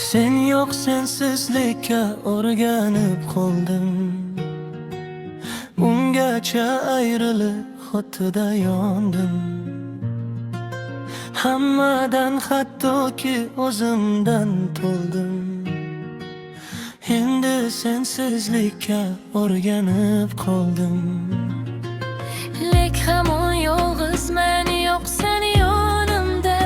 Sen yo'q sensizlikka o'rganib qoldim. Ungacha ayrilib xotida yondim. Hammadan hattoki o'zimdan to'ldim. Endi sensizlikka o'rganib qoldim. Lek hamon yolg'izman, yo'q sen yonimda.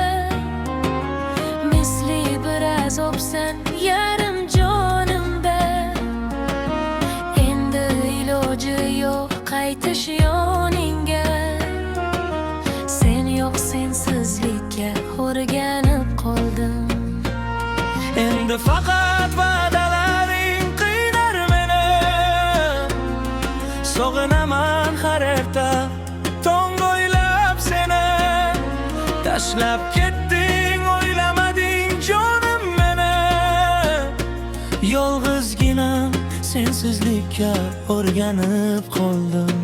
Misli bir azobsan yarim jonimda. Endi iloji yo'q qaytish yoningga. Sen yo'q sensizlikka o'rganib qoldim. Endi faqat va'dalaring qiynar meni. Sog'inaman har erta tong o'ylab seni. Tashlab ketding, o'ylamading jonim meni. Yolg'izginam sensizlikka o'rganib qoldim.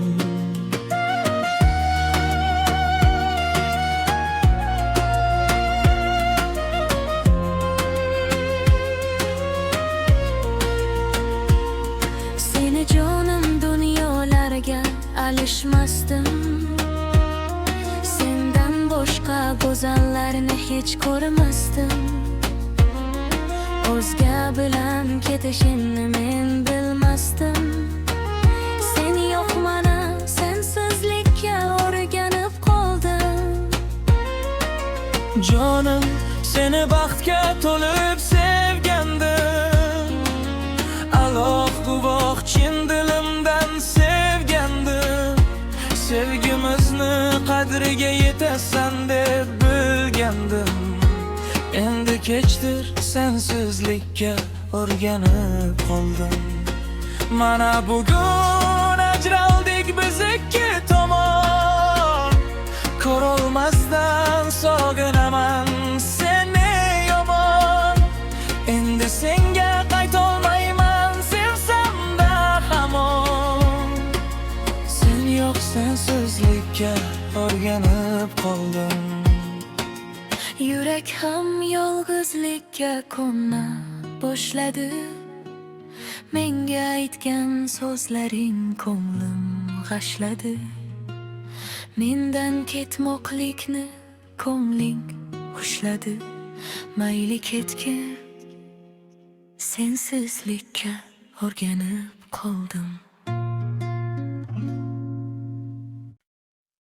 Seni jonim dunyolarga alishmasdim. Sendan boshqa go'zallarni hech ko'rmasdim. O'zga bilan ketishingni men bilmasdim. Sen yo'q mana sensizlikka o'rganib qoldim. Jonim seni baxtga to'lib sevgandim. Alloh guvoh chin dilimdan sevgandim. Sevgimizni qadriga yetasan deb bilgandim. Endi kechdir sensizlikka o'rganib qoldim. Mana bugun ajraldik biz ikki tomon. Ko'rolmasdan sog'inaman seni yomon. Endi senga qaytolmayman sevsam-da hamon. Sen yo'q sensizlikka o'rganib qoldim. Yurak ham yolg'izlikka ko'na boshladi. Menga aytgan so'zlaring ko'nglim g'ashladi. Mendan ketmoqlikni ko'ngling xushladi. Mayli ketgin, sensizlikka o'rganib qoldim.